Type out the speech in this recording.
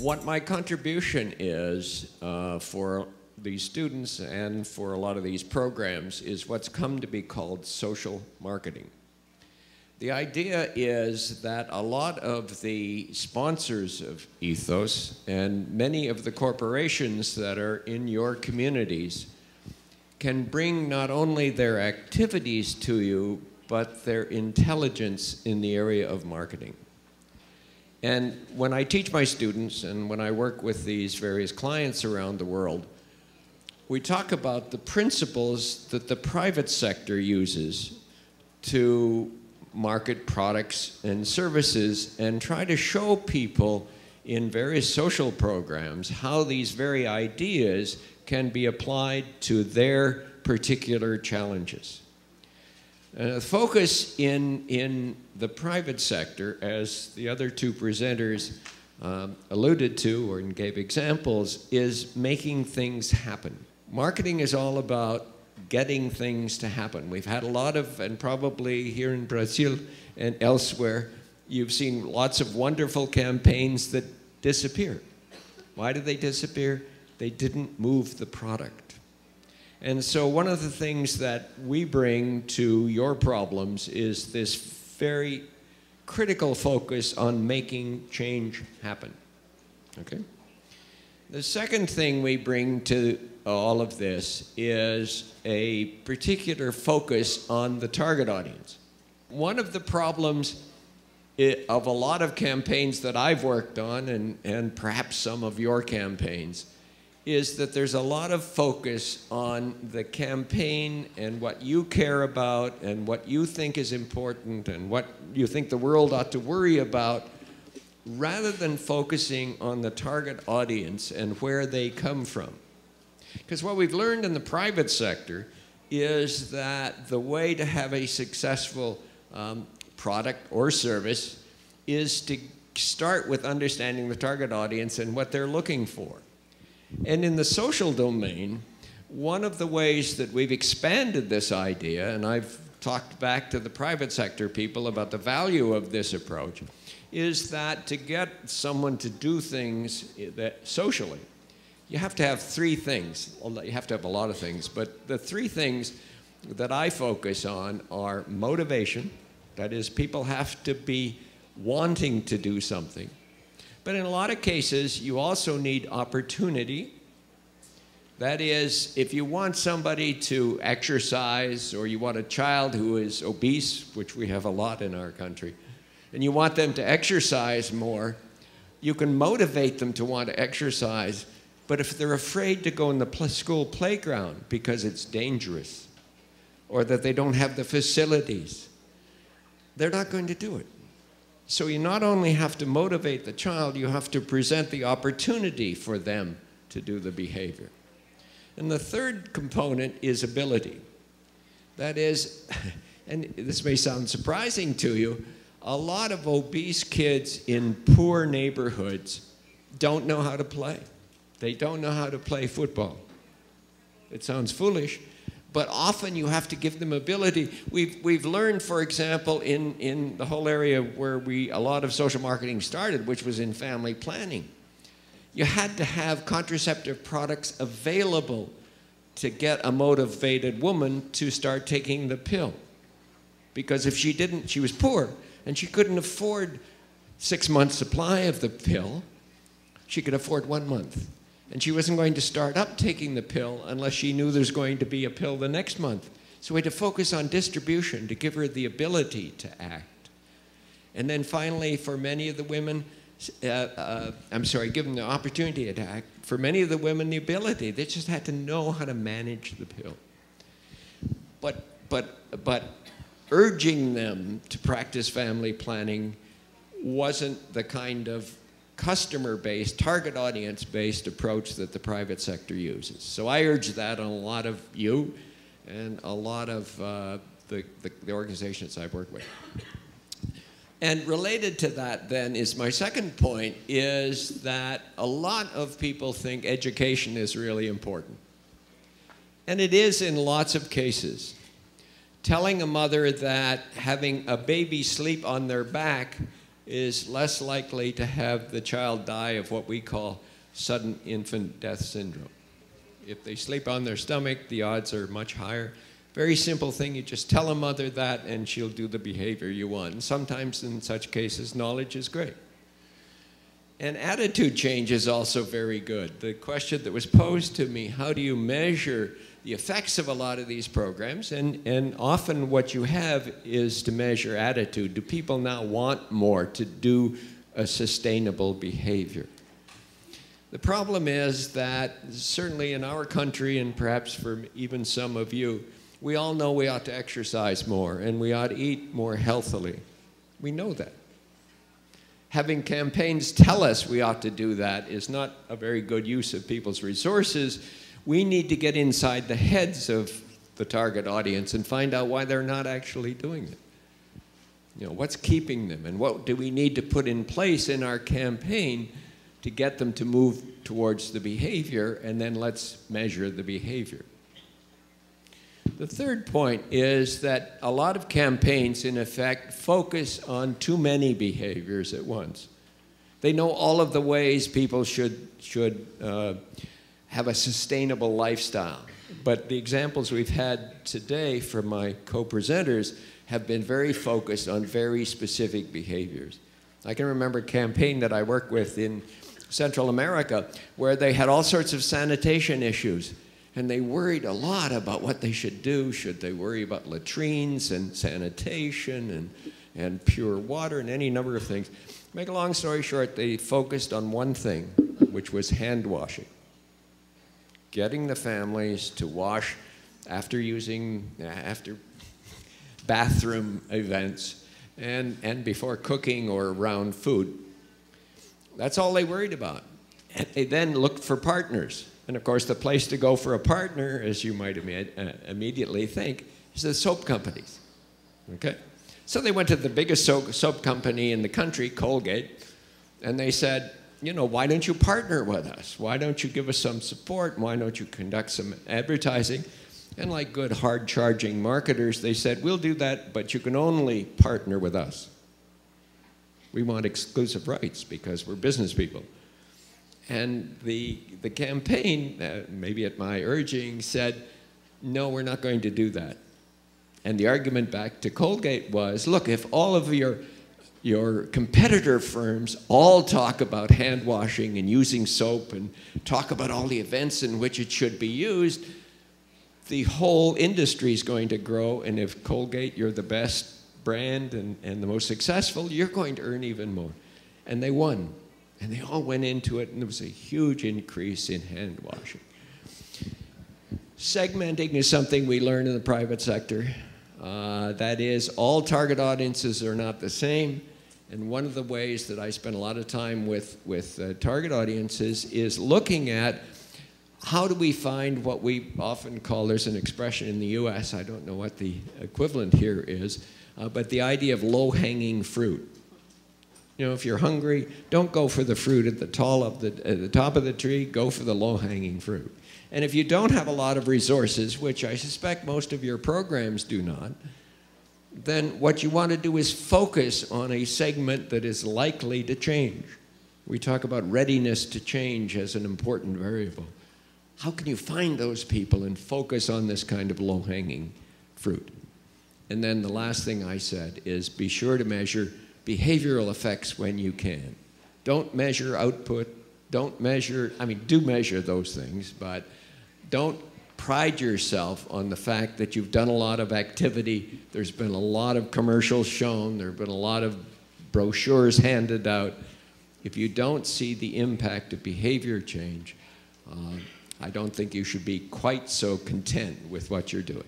What my contribution is for these students and for a lot of these programs is what's come to be called social marketing. The idea is that a lot of the sponsors of Ethos and many of the corporations that are in your communities can bring not only their activities to you, but their intelligence in the area of marketing. And when I teach my students and when I work with these various clients around the world, we talk about the principles that the private sector uses to market products and services and try to show people in various social programs how these very ideas can be applied to their particular challenges. The focus in the private sector, as the other two presenters alluded to or gave examples, is making things happen. Marketing is all about getting things to happen. We've had a lot of, and probably here in Brazil and elsewhere, you've seen lots of wonderful campaigns that disappear. Why did they disappear? They didn't move the product. And so one of the things that we bring to your problems is this very critical focus on making change happen. Okay? The second thing we bring to all of this is a particular focus on the target audience. One of the problems of a lot of campaigns that I've worked on, and perhaps some of your campaigns, is that there's a lot of focus on the campaign and what you care about and what you think is important and what you think the world ought to worry about, rather than focusing on the target audience and where they come from. Because what we've learned in the private sector is that the way to have a successful product or service is to start with understanding the target audience and what they're looking for. And in the social domain, one of the ways that we've expanded this idea, and I've talked back to the private sector people about the value of this approach, is that to get someone to do things that socially, you have to have three things. Well, you have to have a lot of things, but the three things that I focus on are motivation. That is, people have to be wanting to do something. But in a lot of cases, you also need opportunity. That is, if you want somebody to exercise, or you want a child who is obese, which we have a lot in our country, and you want them to exercise more, you can motivate them to want to exercise. But if they're afraid to go in the school playground because it's dangerous, or that they don't have the facilities, they're not going to do it. So you not only have to motivate the child, you have to present the opportunity for them to do the behavior. And the third component is ability. That is, and this may sound surprising to you, a lot of obese kids in poor neighborhoods don't know how to play. They don't know how to play football. It sounds foolish, but often you have to give them ability. We've learned, for example, in the whole area where a lot of social marketing started, which was in family planning, you had to have contraceptive products available to get a motivated woman to start taking the pill. Because if she didn't, she was poor, and she couldn't afford 6 months' supply of the pill. She could afford 1 month. And she wasn't going to start up taking the pill unless she knew there's going to be a pill the next month. So we had to focus on distribution to give her the ability to act. And then finally, for many of the women, give them the opportunity to act. For many of the women, the ability. They just had to know how to manage the pill. But urging them to practice family planning wasn't the kind of customer-based, target audience-based approach that the private sector uses. So I urge that on a lot of you and a lot of the organizations I've worked with. And related to that then is my second point, is that a lot of people think education is really important. And it is in lots of cases. Telling a mother that having a baby sleep on their back is less likely to have the child die of what we call sudden infant death syndrome. If they sleep on their stomach, the odds are much higher. Very simple thing, you just tell a mother that and she'll do the behavior you want. And sometimes in such cases, knowledge is great. And attitude change is also very good. The question that was posed to me, how do you measure the effects of a lot of these programs? And often what you have is to measure attitude. Do people now want more to do a sustainable behavior? The problem is that certainly in our country, and perhaps for even some of you, we all know we ought to exercise more and we ought to eat more healthily. We know that. Having campaigns tell us we ought to do that is not a very good use of people's resources. We need to get inside the heads of the target audience and find out why they're not actually doing it. You know, what's keeping them and what do we need to put in place in our campaign to get them to move towards the behavior, and then let's measure the behavior. The third point is that a lot of campaigns, in effect, focus on too many behaviors at once. They know all of the ways people should have a sustainable lifestyle. But the examples we've had today from my co-presenters have been very focused on very specific behaviors. I can remember a campaign that I worked with in Central America where they had all sorts of sanitation issues. And they worried a lot about what they should do. Should they worry about latrines and sanitation and pure water and any number of things? Make a long story short, they focused on one thing, which was hand washing. Getting the families to wash after bathroom events and before cooking or around food. That's all they worried about. And they then looked for partners. And of course, the place to go for a partner, as you might immediately think, is the soap companies. Okay? So they went to the biggest soap company in the country, Colgate, and they said, you know, why don't you partner with us? Why don't you give us some support? Why don't you conduct some advertising? And like good hard-charging marketers, they said, we'll do that, but you can only partner with us. We want exclusive rights because we're business people. And the campaign, maybe at my urging, said, no, we're not going to do that. And the argument back to Colgate was, look, if all of your competitor firms all talk about hand washing and using soap and talk about all the events in which it should be used, the whole industry is going to grow. And if Colgate, you're the best brand and the most successful, you're going to earn even more. And they won. And they all went into it, and there was a huge increase in hand washing. Segmenting is something we learn in the private sector. That is, all target audiences are not the same. And one of the ways that I spend a lot of time with target audiences is looking at how do we find what we often call, there's an expression in the US, I don't know what the equivalent here is, but the idea of low-hanging fruit. You know, if you're hungry, don't go for the fruit at the top of the tree, go for the low-hanging fruit. And if you don't have a lot of resources, which I suspect most of your programs do not, then what you want to do is focus on a segment that is likely to change. We talk about readiness to change as an important variable. How can you find those people and focus on this kind of low-hanging fruit? And then the last thing I said is be sure to measure behavioral effects when you can. Don't measure output. Don't measure, I mean, do measure those things, but don't pride yourself on the fact that you've done a lot of activity. There's been a lot of commercials shown. There have been a lot of brochures handed out. If you don't see the impact of behavior change, I don't think you should be quite so content with what you're doing.